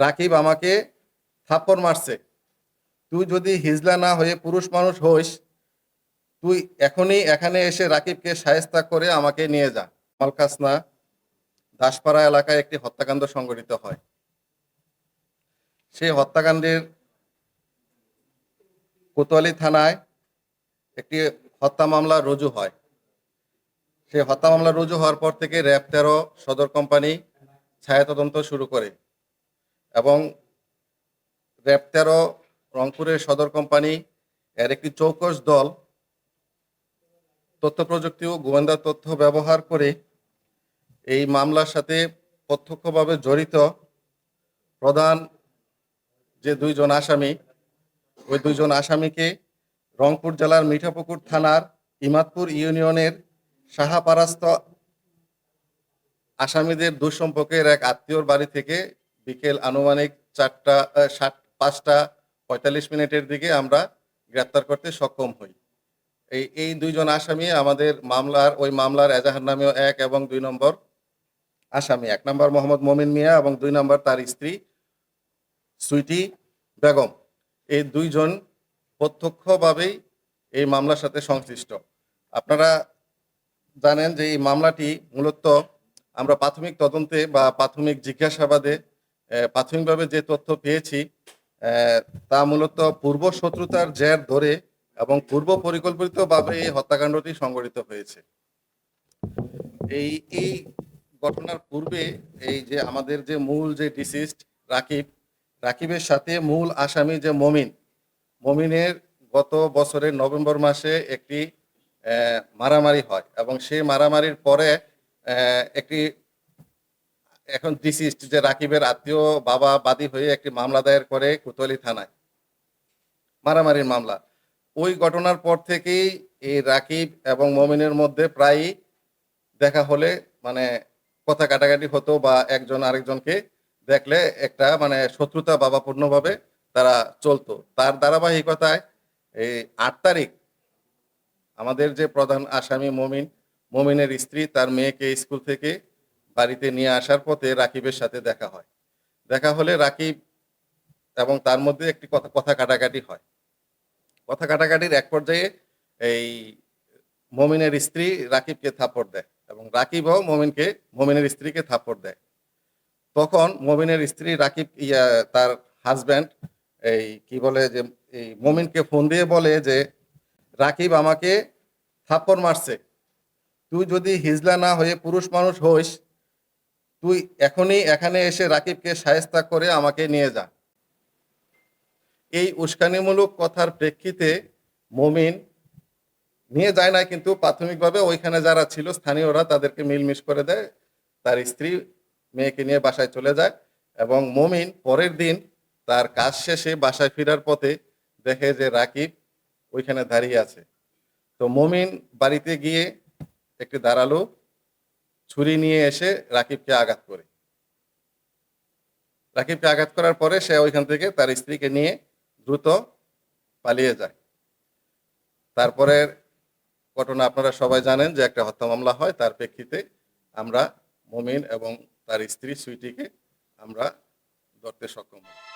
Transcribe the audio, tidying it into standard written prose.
রাকিব আমাকে থাপ্পড় মারছে। তুই যদি হিজলা না হয়ে পুরুষ মানুষ হইস, তুই এখনই এখানে এসে রাকিবকে শায়েস্তা করে আমাকে নিয়ে যা। মালকাসনা দাসপাড়া এলাকায় একটি হত্যাকাণ্ড সংঘটিত হয়। সেই হত্যাকাণ্ডের কোতোয়ালি থানায় একটি হত্যা মামলা রুজু হয়। সেই হত্যা মামলা রুজু হওয়ার পর থেকে র্যাব 13 সদর কোম্পানি ছায়া তদন্ত শুরু করে এবং র্যাব 13 রংপুরের সদর কোম্পানি এর একটি চৌকস দল তথ্য প্রযুক্তি ও গোয়েন্দা তথ্য ব্যবহার করে এই মামলার সাথে প্রত্যক্ষভাবে জড়িত প্রধান যে দুইজন আসামি, ওই দুইজন আসামিকে রংপুর জেলার মিঠাপুকুর থানার ইমাদপুর ইউনিয়নের সাহাপারাস্ত আসামিদের দুঃসম্পর্কের এক আত্মীয়র বাড়ি থেকে বিকেল আনুমানিক 5:45 দিকে আমরা গ্রেপ্তার করতে সক্ষম হই। এই দুইজন আসামি আমাদের ওই মামলার এজাহার নামেও 1 এবং 2 নম্বর আসামি। 1 নম্বর মোহাম্মদ মমিন মিয়া এবং 2 নম্বর তার স্ত্রী সুইটি বেগম। এই দুইজন প্রত্যক্ষভাবেই এই মামলার সাথে সংশ্লিষ্ট। আপনারা জানেন যে এই মামলাটি মূলত আমরা প্রাথমিক তদন্তে বা প্রাথমিক জিজ্ঞাসাবাদে প্রাথমিকভাবে যে তথ্য পেয়েছি তা মূলত পূর্ব শত্রুতার জের ধরে এবং পূর্ব পরিকল্পিতভাবে এই হত্যাকাণ্ডটি সংঘটিত হয়েছে। এই ঘটনার পূর্বে এই যে আমাদের যে মূল যে ডিসিজড রাকিবের সাথে মূল আসামি যে মমিনের গত বছরের নভেম্বর মাসে একটি মারামারি হয় এবং সেই মারামারির পরে একটি এখন ডিসিজড যে রাকিবের আত্মীয় বাবা বাদী হয়ে একটি মামলা দায়ের করে কোতোয়ালি থানায়, মারামারির মামলা। ওই ঘটনার পর থেকেই এই রাকিব এবং মমিনের মধ্যে প্রায়ই দেখা হলে মানে কথা কাটাকাটি হতো বা একজন আরেকজনকে দেখলে একটা মানে শত্রুতা ভাবাপূর্ণভাবে তারা চলতো। তার ধারাবাহিকতায় এই 8 তারিখ আমাদের যে প্রধান আসামি মমিনের স্ত্রী তার মেয়েকে স্কুল থেকে বাড়িতে নিয়ে আসার পথে রাকিবের সাথে দেখা হয়। দেখা হলে রাকিব এবং তার মধ্যে একটি কথা কাটাকাটি হয়। কথা কাটাকাটির এক পর্যায়ে এই মমিনের স্ত্রী রাকিবকে থাপ্পড় দেয় এবং রাকিবও মমিনের স্ত্রীকে থাপ্পড় দেয়। তখন মমিনের স্ত্রী রাকিব তার হাজব্যান্ড এই কি বলে যে এই মমিনকে ফোন দিয়ে বলে যে রাকিব আমাকে থাপ্পড় মারছে। তুই যদি হিজলা না হয়ে পুরুষ মানুষ হইস, তুই এখনই এখানে এসে রাকিবকে শায়েস্তা করে আমাকে নিয়ে যা। এই উস্কানিমূলক কথার প্রেক্ষিতে মমিন নিয়ে যায় না, কিন্তু প্রাথমিকভাবে ওইখানে যারা ছিল স্থানীয়রা তাদেরকে মিলমিশ করে দেয়। তার স্ত্রী মেয়েকে নিয়ে বাসায় চলে যায় এবং মমিন পরের দিন তার কাজ শেষে বাসায় ফেরার পথে দেখে যে রাকিব ওইখানে দাঁড়িয়ে আছে। তো মমিন বাড়িতে গিয়ে একটি ধারালো ছুরি নিয়ে এসে রাকিবকে আঘাত করে। রাকিবকে আঘাত করার পরে সে ওইখান থেকে তার স্ত্রীকে নিয়ে দ্রুত পালিয়ে যায়। তারপরে ঘটনা আপনারা সবাই জানেন যে একটা হত্যা মামলা হয়। তার প্রেক্ষিতে আমরা মমিন এবং তার স্ত্রী সুইটিকে আমরা ধরতে সক্ষম হই।